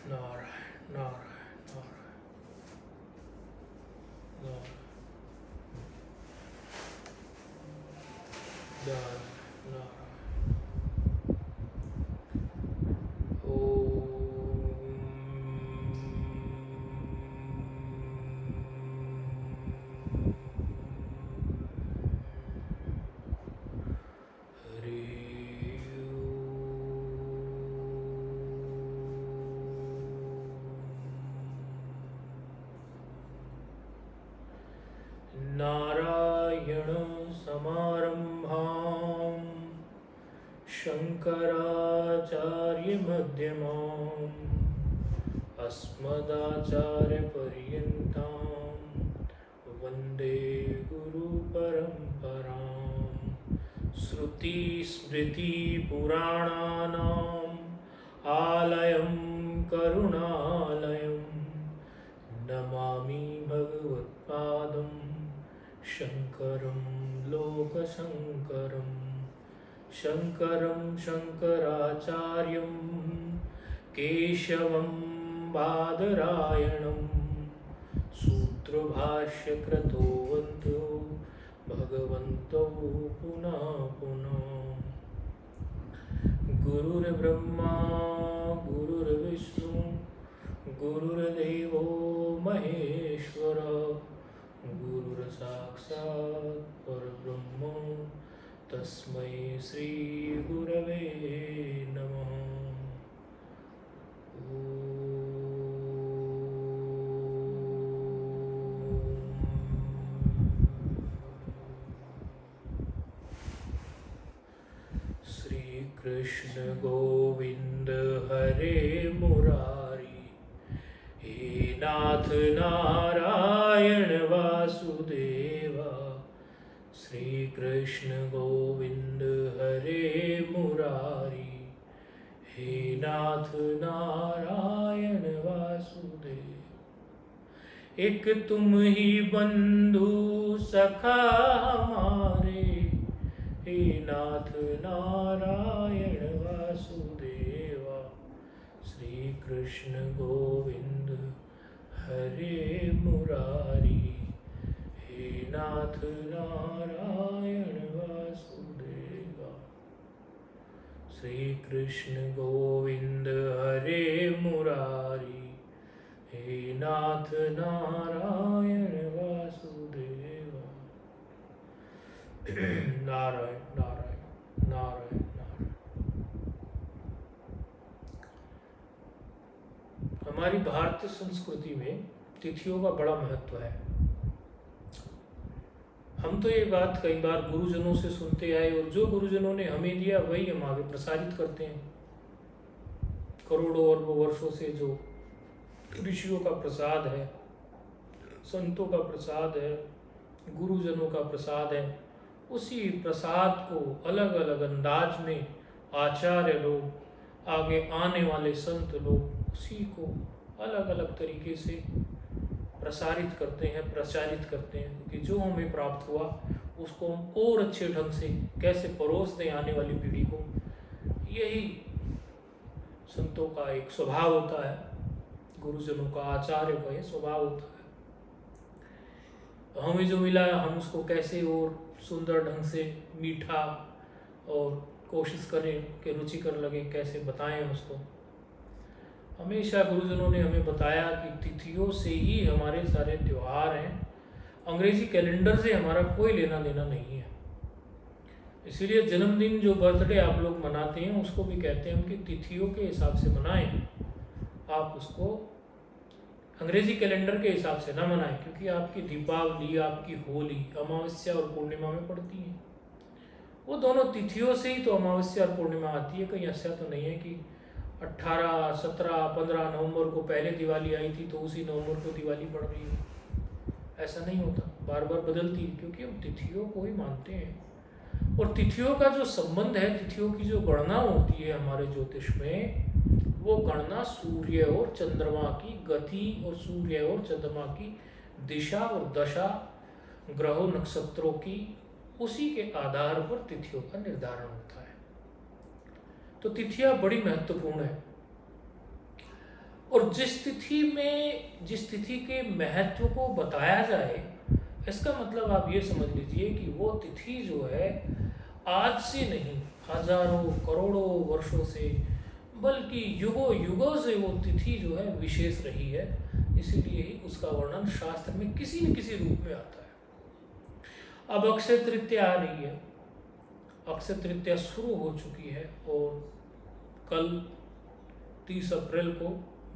नारायण नारायण नारायण नारायण नारायण नारायण समारंभां शंकराचार्यमध्यमाम् अस्मदाचार्यपर्यन्तां वन्दे गुरुपरम्परां श्रुतिस्मृतिपुराणानाम् आलयं करुणालयं नमामि भगवत्पादं शङ्करं लोकशङ्करं शङ्करं शङ्कराचार्यं केशवं बादरायणं सूत्रभाष्यकृतो वन्दो भगवन्तौ पुनः पुनः गुरुर्ब्रह्मा गुरुर्विष्णु गुरुर्देवो महेश्वर गुरुर्साक्षात् परब्रह्म तस्मै श्री गुरवे नमः। श्री कृष्ण गोविंद हरे मुरारी हे नाथ नारायण वासुदेवा। श्री कृष्ण गोविंद हरे मुरारी हे नाथ नारायण वासुदेव। एक तुम ही बंधु सखा हमारे हे नाथ नारायण वासुदेवा। श्री कृष्ण गोविंद हरे मुरारी हे नाथ नारायण वासुदेवा। श्री कृष्ण गोविंद हरे मुरारी हे नाथ नारायण वासुदेवा। नारायण नारायण नारायण नारायण। हमारी भारतीय संस्कृति में तिथियों का बड़ा महत्व है। हम तो ये बात कई बार गुरुजनों से सुनते आए और जो गुरुजनों ने हमें दिया वही हम आगे प्रसारित करते हैं। करोड़ों अरबों वर्षों से जो ऋषियों का प्रसाद है, संतों का प्रसाद है, गुरुजनों का प्रसाद है, उसी प्रसाद को अलग अलग अंदाज में आचार्य लोग, आगे आने वाले संत लोग उसी को अलग अलग तरीके से प्रसारित करते हैं, प्रचारित करते हैं कि जो हमें प्राप्त हुआ उसको हम और अच्छे ढंग से कैसे परोस दें आने वाली पीढ़ी को। यही संतों का एक स्वभाव होता है, गुरुजनों का, आचार्य का ये स्वभाव होता है। हमें जो मिला हम उसको कैसे और सुंदर ढंग से, मीठा और कोशिश करें कि रुचिकर लगे, कैसे बताएं उसको। हमेशा गुरुजनों ने हमें बताया कि तिथियों से ही हमारे सारे त्योहार हैं, अंग्रेजी कैलेंडर से हमारा कोई लेना देना नहीं है। इसीलिए जन्मदिन जो बर्थडे आप लोग मनाते हैं उसको भी कहते हैं हम कि तिथियों के हिसाब से मनाएं। आप उसको अंग्रेजी कैलेंडर के हिसाब से ना मनाएं, क्योंकि आपकी दीपावली, आपकी होली अमावस्या और पूर्णिमा में पड़ती है। वो दोनों तिथियों से ही तो अमावस्या और पूर्णिमा आती है। कहीं ऐसा तो नहीं है कि 18, 17, 15 नवंबर को पहले दिवाली आई थी तो उसी नवंबर को दिवाली पड़ रही है। ऐसा नहीं होता, बार बार बदलती है, क्योंकि हम तिथियों को ही मानते हैं। और तिथियों का जो संबंध है, तिथियों की जो गणना होती है हमारे ज्योतिष में, वो गणना सूर्य और चंद्रमा की गति और सूर्य और चंद्रमा की दिशा और दशा, ग्रहों नक्षत्रों की, उसी के आधार पर तिथियों का निर्धारण होता है। तो तिथियां बड़ी महत्वपूर्ण है। और जिस तिथि के महत्व को बताया जाए, इसका मतलब आप ये समझ लीजिए कि वो तिथि जो है आज से नहीं, हजारों करोड़ों वर्षों से, बल्कि युगों युगों से वो तिथि जो है विशेष रही है। इसीलिए ही उसका वर्णन शास्त्र में किसी न किसी रूप में आता है। अब अक्षय तृतीया आ रही है, अक्षय तृतीया शुरू हो चुकी है और कल 30 अप्रैल को,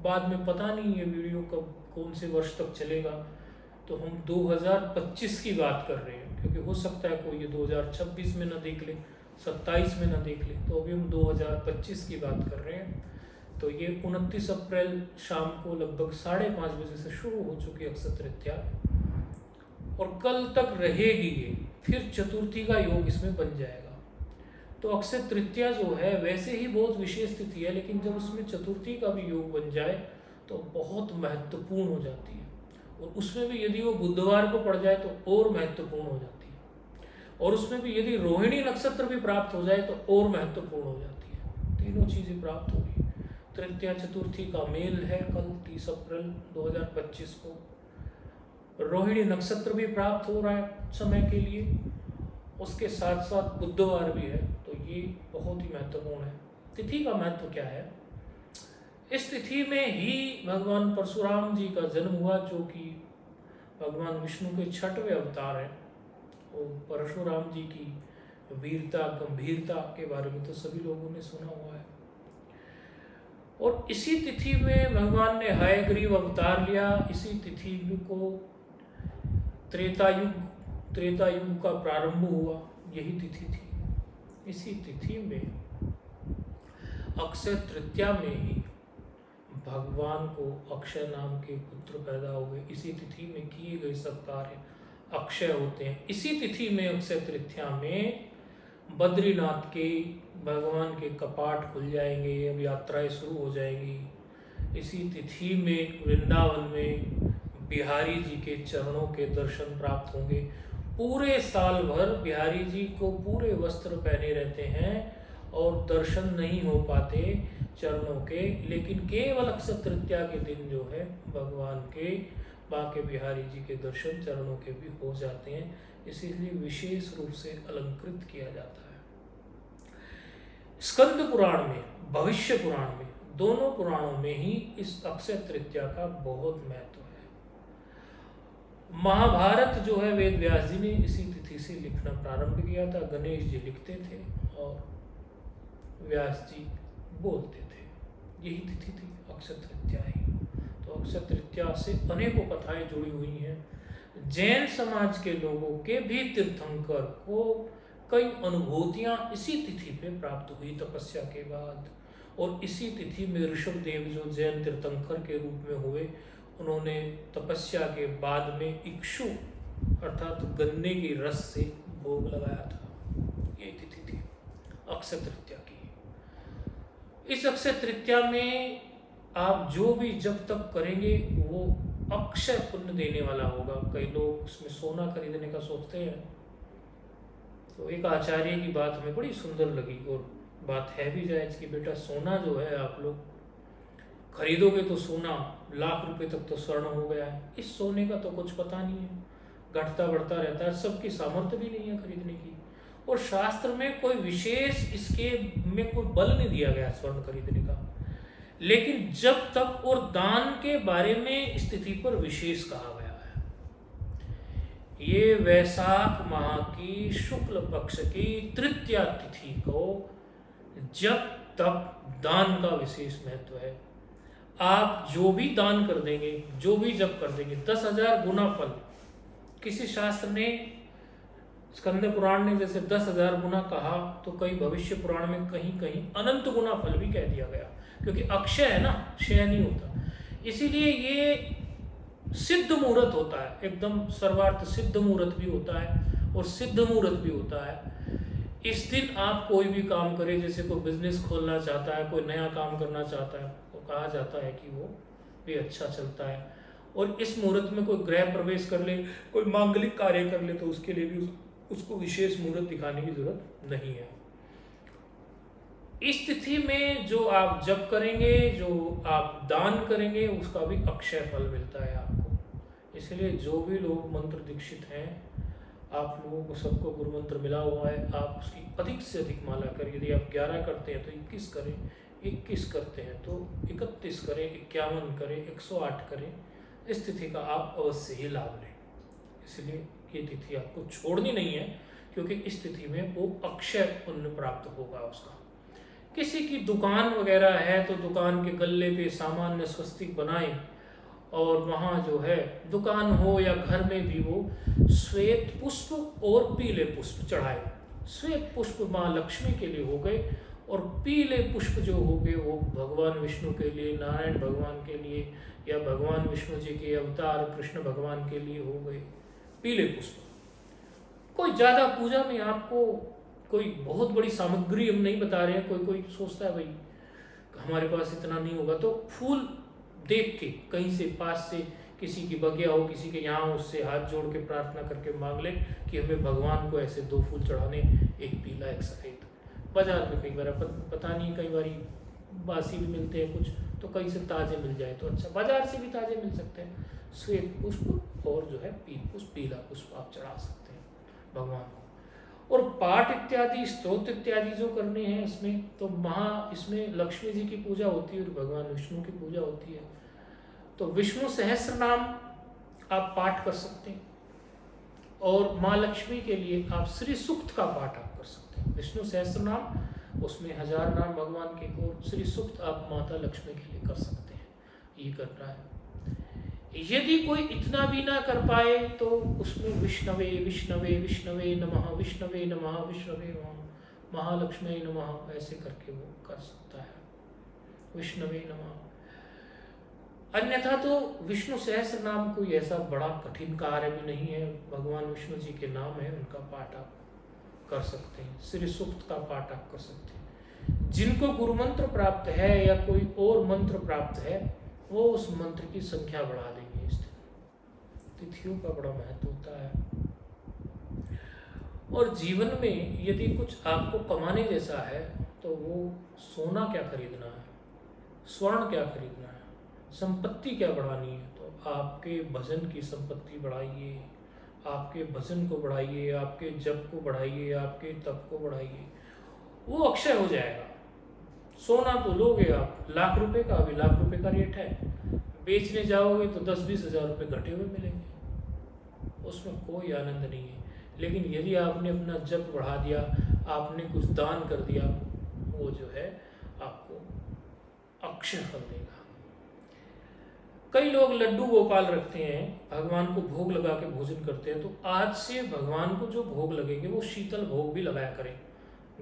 बाद में पता नहीं ये वीडियो कब कौन से वर्ष तक चलेगा, तो हम 2025 की बात कर रहे हैं, क्योंकि हो सकता है कोई ये 2026 में ना देख ले, 27 में ना देख ले, तो अभी हम 2025 की बात कर रहे हैं। तो ये 29 अप्रैल शाम को लगभग 5:30 बजे से शुरू हो चुकी है अक्षय तृतीया, और कल तक रहेगी ये, फिर चतुर्थी का योग इसमें बन जाएगा। तो अक्षय तृतीया जो है वैसे ही बहुत विशेष तिथि है, लेकिन जब उसमें चतुर्थी का भी योग बन जाए तो बहुत महत्वपूर्ण हो जाती है, और उसमें भी यदि वो बुधवार को पड़ जाए तो और महत्वपूर्ण हो जाती है, और उसमें भी यदि रोहिणी नक्षत्र भी प्राप्त हो जाए तो और महत्वपूर्ण हो जाती है। तीनों चीजें प्राप्त हो रही है। तृतीया चतुर्थी का मेल है कल 30 अप्रैल 2025 को, रोहिणी नक्षत्र भी प्राप्त हो रहा है समय के लिए, उसके साथ साथ बुधवार भी है, तो ये बहुत ही महत्वपूर्ण है। तिथि का महत्व क्या है? इस तिथि में ही भगवान परशुराम जी का जन्म हुआ, जो कि भगवान विष्णु के 6वें अवतार हैं। और परशुराम जी की वीरता गंभीरता के बारे में तो सभी लोगों ने सुना हुआ है। और इसी तिथि में भगवान ने हयग्रीव अवतार लिया। इसी तिथि को त्रेता युग का प्रारंभ हुआ, यही तिथि थी। इसी तिथि में अक्षय तृतीया में ही भगवान को अक्षय नाम के पुत्र पैदा हुए। इसी तिथि में किए गए सब कार्य अक्षय होते हैं। इसी तिथि में अक्षय तृतीया में बद्रीनाथ के भगवान के कपाट खुल जाएंगे, अब यात्राएं शुरू हो जाएंगी। इसी तिथि में वृंदावन में बिहारी जी के चरणों के दर्शन प्राप्त होंगे। पूरे साल भर बिहारी जी को पूरे वस्त्र पहने रहते हैं और दर्शन नहीं हो पाते चरणों के, लेकिन केवल अक्षय तृतीया के दिन जो है भगवान के बांके बिहारी जी के दर्शन चरणों के भी हो जाते हैं। इसीलिए विशेष रूप से अलंकृत किया जाता है। स्कंद पुराण में, भविष्य पुराण में, दोनों पुराणों में ही इस अक्षय तृतीया का बहुत महत्व है। महाभारत जो है वेद व्यास जी ने इसी तिथि से लिखना प्रारंभ किया था। गणेश जी लिखते थे और व्यास जी बोलते थे। यही तिथि थी अक्षय तृतीया ही। तो अक्षय तृतीया से अनेकों कथाएं जुड़ी हुई हैं। जैन समाज के लोगों के भी तीर्थंकर को कई अनुभूतियां इसी तिथि पे प्राप्त हुई तपस्या के बाद। और इसी तिथि में ऋषभ देव जो जैन तीर्थंकर के रूप में हुए, उन्होंने तपस्या के बाद में इक्षु अर्थात गन्ने की रस से भोग लगाया था। ये तिथि थी अक्षय तृतीया की। इस अक्षय तृतीया में आप जो भी जब तक करेंगे वो अक्षय पुण्य देने वाला होगा। कई लोग इसमें सोना खरीदने का सोचते हैं, तो एक आचार्य की बात हमें बड़ी सुंदर लगी और बात है भी जायज कि बेटा सोना जो है आप लोग खरीदोगे तो सोना लाख रुपए तक तो स्वर्ण हो गया है। इस सोने का तो कुछ पता नहीं है, घटता बढ़ता रहता है, सबकी सामर्थ्य भी नहीं है खरीदने की। और शास्त्र में कोई विशेष इसके में कोई बल नहीं दिया गया स्वर्ण खरीदने का। लेकिन जब तक और दान के बारे में स्थिति पर विशेष कहा गया है। ये वैशाख माह की शुक्ल पक्ष की तृतीया तिथि को जब तक दान का विशेष महत्व है। आप जो भी दान कर देंगे, जो भी जब कर देंगे, 10,000 गुना फल। किसी शास्त्र ने, स्कंद पुराण ने जैसे 10,000 गुना कहा, तो कई भविष्य पुराण में कहीं कहीं अनंत गुना फल भी कह दिया गया, क्योंकि अक्षय है ना, क्षय नहीं होता। इसीलिए ये सिद्ध मुहूर्त होता है, एकदम सर्वार्थ सिद्ध मुहूर्त भी होता है और सिद्ध मुहूर्त भी होता है। इस दिन आप कोई भी काम करें, जैसे कोई बिजनेस खोलना चाहता है, कोई नया काम करना चाहता है, तो कहा जाता है कि वो भी अच्छा चलता है। और इस मुहूर्त में कोई गृह प्रवेश कर ले, कोई मांगलिक कार्य कर ले, तो उसके लिए भी उसको विशेष मुहूर्त दिखाने की जरूरत नहीं है। इस तिथि में जो आप जप करेंगे, जो आप दान करेंगे, उसका भी अक्षय फल मिलता है आपको। इसलिए जो भी लोग मंत्र दीक्षित हैं, आप लोगों को सबको गुरु मंत्र मिला हुआ है, आप उसकी अधिक से अधिक माला करें। यदि आप 11 करते हैं तो 21 करें, 21 करते हैं तो 31 करें, 51 करें, 108 करें। इस तिथि का आप अवश्य ही लाभ लें। इसलिए ये तिथि आपको छोड़नी नहीं है, क्योंकि इस तिथि में वो अक्षय पुण्य प्राप्त होगा उसका। किसी की दुकान वगैरह है तो दुकान के गल्ले पे सामान्य स्वस्तिक बनाएं, और वहाँ जो है दुकान हो या घर में भी वो श्वेत पुष्प और पीले पुष्प चढ़ाए। श्वेत पुष्प माँ लक्ष्मी के लिए हो गए, और पीले पुष्प जो हो गए वो भगवान विष्णु के लिए, नारायण भगवान के लिए, या भगवान विष्णु जी के अवतार कृष्ण भगवान के लिए हो गए पीले पुष्प। कोई ज़्यादा पूजा में आपको कोई बहुत बड़ी सामग्री हम नहीं बता रहे हैं। कोई सोचता है भाई हमारे पास इतना नहीं होगा, तो फूल देख के कहीं से पास से किसी की बगिया हो, किसी के यहाँ हो, उससे हाथ जोड़ के प्रार्थना करके मांग ले कि हमें भगवान को ऐसे 2 फूल चढ़ाने, एक पीला एक सफ़ेद। बाजार में कई बार पता नहीं, कई बार बासी भी मिलते हैं कुछ, तो कहीं से ताज़े मिल जाए तो अच्छा, बाजार से भी ताज़े मिल सकते हैं। श्वेत पुष्प और जो है पीला पुष्प आप चढ़ा सकते हैं भगवान को। और पाठ इत्यादि स्तोत्र इत्यादि जो करने हैं इसमें, तो इसमें लक्ष्मी जी की पूजा होती है और भगवान विष्णु की पूजा होती है। तो विष्णु सहस्त्र नाम आप पाठ कर सकते हैं, और माँ लक्ष्मी के लिए आप श्री सूक्त का पाठ आप कर सकते हैं। विष्णु सहस्त्र नाम, उसमें 1000 नाम भगवान के, और श्री सूक्त आप माता लक्ष्मी के लिए कर सकते हैं। ये करना है। यदि कोई इतना भी ना कर पाए तो उसमें विष्णवे विष्णवे विष्णवे नमः, विष्णवे नमः, विष्णवे नमः, महालक्ष्मी नमः, ऐसे करके वो कर सकता है, विष्णवे नमः। अन्यथा तो विष्णु सहस्त्र नाम कोई ऐसा बड़ा कठिन कार्य भी नहीं है। भगवान विष्णु जी के नाम है, उनका पाठ आप कर सकते हैं। श्री सूक्त का पाठ आप कर सकते हैं। जिनको गुरु मंत्र प्राप्त है या कोई और मंत्र प्राप्त है, वो उस मंत्र की संख्या बढ़ा देंगे। इस तिथियों का बड़ा महत्व होता है। और जीवन में यदि कुछ आपको कमाने जैसा है, तो वो सोना क्या खरीदना है, स्वर्ण क्या खरीदना है, संपत्ति क्या बढ़ानी है, तो आपके भजन की संपत्ति बढ़ाइए, आपके भजन को बढ़ाइए, आपके जप को बढ़ाइए, आपके तप को बढ़ाइए, वो अक्षय हो जाएगा। सोना तो लोगे आप लाख रुपए का, अभी लाख रुपए का रेट है, बेचने जाओगे तो 10-20 हज़ार रुपये घटे हुए मिलेंगे, उसमें कोई आनंद नहीं है। लेकिन यदि आपने अपना जप बढ़ा दिया, आपने कुछ दान कर दिया, वो जो है आपको अक्षय फल देगा। कई लोग लड्डू गोपाल रखते हैं, भगवान को भोग लगा के भोजन करते हैं, तो आज से भगवान को जो भोग लगेंगे वो शीतल भोग भी लगाया करें।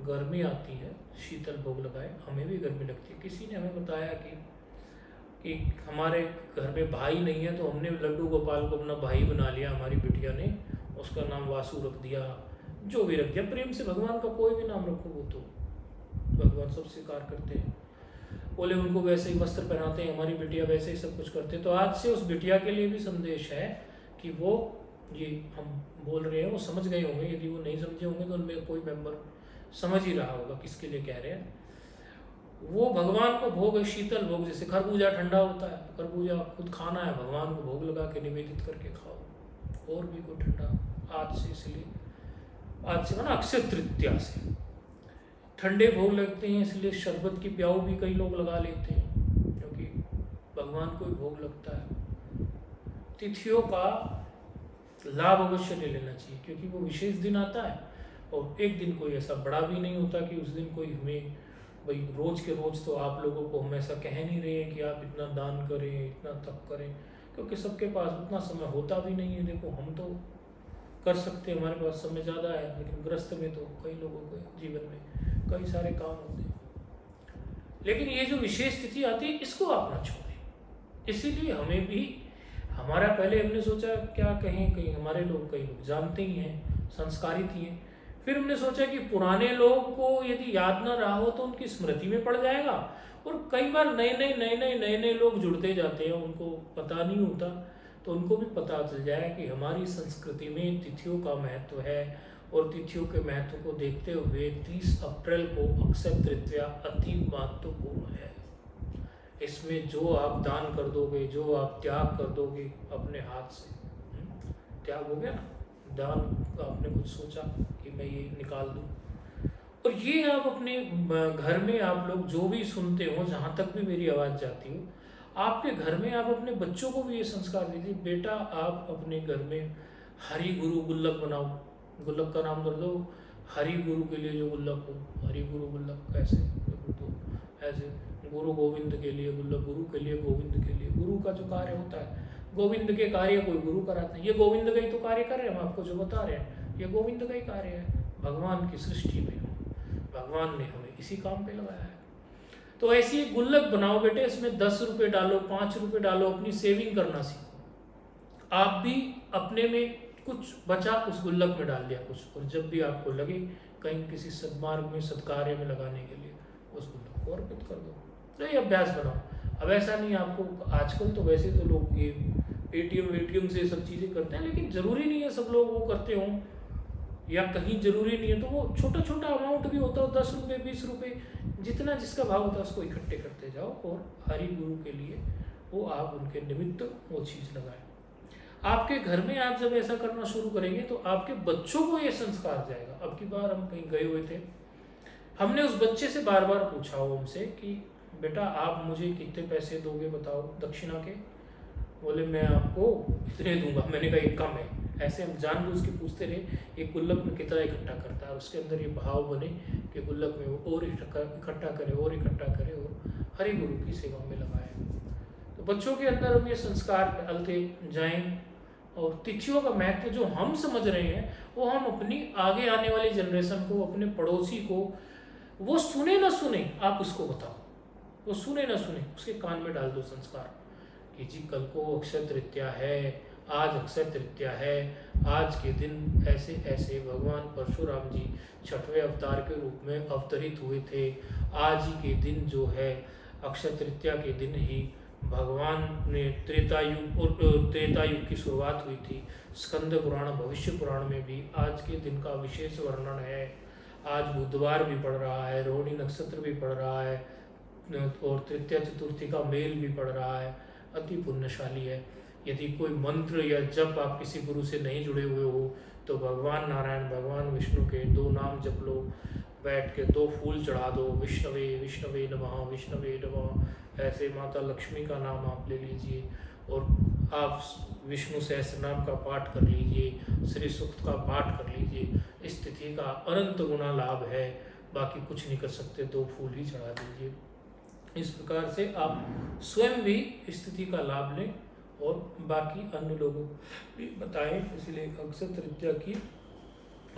गर्मी आती है, शीतल भोग लगाए, हमें भी गर्मी लगती है। किसी ने हमें बताया कि हमारे घर में भाई नहीं है, तो हमने लड्डू गोपाल को अपना भाई बना लिया, हमारी बिटिया ने, उसका नाम वासु रख दिया, जो भी रख दिया। प्रेम से भगवान का कोई भी नाम रखो, वो तो भगवान सब स्वीकार करते हैं। बोले उनको वैसे ही वस्त्र पहनाते हैं, हमारी बिटिया वैसे ही सब कुछ करते हैं। तो आज से उस बिटिया के लिए भी संदेश है कि वो ये हम बोल रहे हैं वो समझ गए होंगे। यदि वो नहीं समझे होंगे तो उनमें कोई मेंबर समझ ही रहा होगा किसके लिए कह रहे हैं। वो भगवान को भोग, शीतल भोग, जैसे खरबूजा ठंडा होता है, खरबूजा खुद खाना है, भगवान को भोग लगा के निवेदित करके खाओ। और भी कोई ठंडा आज से, इसलिए आज से ना अक्षय तृतीया से ठंडे भोग लगते हैं, इसलिए शरबत की प्याऊ भी कई लोग लगा लेते हैं, क्योंकि भगवान को ही भोग लगता है। तिथियों का लाभ अवश्य ले लेना चाहिए, क्योंकि वो विशेष दिन आता है, और एक दिन कोई ऐसा बड़ा भी नहीं होता कि उस दिन कोई हमें भाई रोज के रोज, तो आप लोगों को हम ऐसा कह नहीं रहे हैं कि आप इतना दान करें, इतना तप करें, क्योंकि सबके पास उतना समय होता भी नहीं है। देखो हम तो कर सकते हैं, हमारे पास समय ज़्यादा है, लेकिन गृहस्थ में तो कई लोगों के जीवन में कई सारे काम होते हैं। लेकिन ये जो विशेष तिथि आती है, इसको आप ना छोड़ें। इसीलिए हमें भी, हमारा पहले हमने सोचा क्या कहें, कहीं हमारे लोग कई लोग जानते ही हैं, संस्कारित ही हैं। फिर हमने सोचा कि पुराने लोग को यदि याद ना रहा हो तो उनकी स्मृति में पड़ जाएगा, और कई बार नए नए लोग जुड़ते जाते हैं, उनको पता नहीं होता, तो उनको भी पता चल जाए कि हमारी संस्कृति में तिथियों का महत्व है, और तिथियों के महत्व को देखते हुए 30 अप्रैल को अक्षय तृतीया अति महत्वपूर्ण है। इसमें जो आप दान कर दोगे, जो आप त्याग कर दोगे अपने हाथ से, त्याग हो गया ना, दान का आपने कुछ सोचा कि मैं ये निकाल दूं, और ये आप अपने घर में आप लोग जो भी सुनते हो, जहाँ तक भी मेरी आवाज़ जाती हो, आपके घर में आप अपने बच्चों को भी ये संस्कार दीजिए, बेटा आप अपने घर में हरि गुरु गुल्लक बनाओ। गुल्लक का नाम कर दो हरि गुरु के लिए जो गुल्लक हो, हरि गुरु गुल्लक कैसे तो ऐसे, गुरु गोविंद के लिए गुल्लक, गुरु के लिए गोविंद के लिए। गुरु का जो कार्य होता है, गोविंद के कार्य कोई गुरु कराते हैं, ये गोविंद का ही तो कार्य कर रहे हैं, हम आपको जो बता रहे हैं ये गोविंद का ही कार्य है। भगवान की सृष्टि में भगवान ने हमें इसी काम पे लगाया है। तो ऐसी एक गुल्लक बनाओ बेटे, इसमें 10 रुपये डालो, 5 रुपये डालो, अपनी सेविंग करना सीखो। आप भी अपने में कुछ बचा उस गुल्लक में डाल दिया कुछ, और जब भी आपको लगे कहीं किसी सद्मार्ग में सत्कार्य में लगाने के लिए उस गुल्लक को अर्पित कर दो। तो ये अभ्यास बनाओ। अब ऐसा नहीं आपको, आजकल तो वैसे तो लोग ये पेटीएम से सब चीज़ें करते हैं, लेकिन ज़रूरी नहीं है सब लोग वो करते हों, या कहीं ज़रूरी नहीं है तो वो छोटा छोटा अमाउंट भी होता हो, 10 रुपये 20 रुपये, जितना जिसका भाव होता है उसको इकट्ठे करते जाओ, और हरि गुरु के लिए वो आप उनके निमित्त वो चीज़ लगाएं। आपके घर में आप जब ऐसा करना शुरू करेंगे तो आपके बच्चों को ये संस्कार जाएगा। अब की बार हम कहीं गए हुए थे, हमने उस बच्चे से बार बार पूछा उनसे कि बेटा आप मुझे कितने पैसे दोगे बताओ दक्षिणा के। बोले मैं आपको इतने दूंगा। मैंने कहा ये कम है। ऐसे हम जानबूझ के पूछते रहे एक गुल्लक में कितना इकट्ठा करता है, उसके अंदर ये भाव बने कि गुल्लक में वो और इकट्ठा करे और इकट्ठा करे और हरि गुरु की सेवा में लगाए। तो बच्चों के अंदर हम ये संस्कार डालते जाएं, और तिथियों का महत्व जो हम समझ रहे हैं वो हम अपनी आगे आने वाली जनरेशन को, अपने पड़ोसी को, वो सुने ना सुने आप उसको बताओ, वो सुने ना सुने उसके कान में डाल दो संस्कार कि जी कल को अक्षय तृतीया है, आज अक्षय तृतीया है, आज के दिन ऐसे ऐसे भगवान परशुराम जी 6वें अवतार के रूप में अवतरित हुए थे। आज ही के दिन जो है अक्षय तृतीया के दिन ही भगवान ने त्रेतायुग की शुरुआत हुई थी। स्कंद पुराण, भविष्य पुराण में भी आज के दिन का विशेष वर्णन है। आज बुधवार भी पड़ रहा है, रोहिणी नक्षत्र भी पड़ रहा है, और तृतीया चतुर्थी का मेल भी पड़ रहा है, अति पुण्यशाली है। यदि कोई मंत्र या जप आप किसी गुरु से नहीं जुड़े हुए हो तो भगवान नारायण, भगवान विष्णु के 2 नाम जप लो, बैठ के 2 फूल चढ़ा दो, विष्णवे विष्णवे नमः, विष्णवे नमः। ऐसे माता लक्ष्मी का नाम आप ले लीजिए, और आप विष्णु सहस्त्र नाम का पाठ कर लीजिए, श्री सूक्त का पाठ कर लीजिए। इस तिथि का अनंत गुना लाभ है, बाकी कुछ नहीं कर सकते, 2 फूल ही चढ़ा दीजिए। इस प्रकार से आप स्वयं भी इस तिथि का लाभ लें और बाकी अन्य लोगों को भी बताएं। इसलिए अक्षय तृतीया की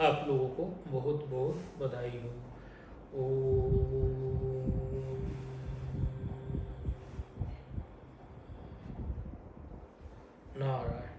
आप लोगों को बहुत बहुत बधाई हो। नारायण।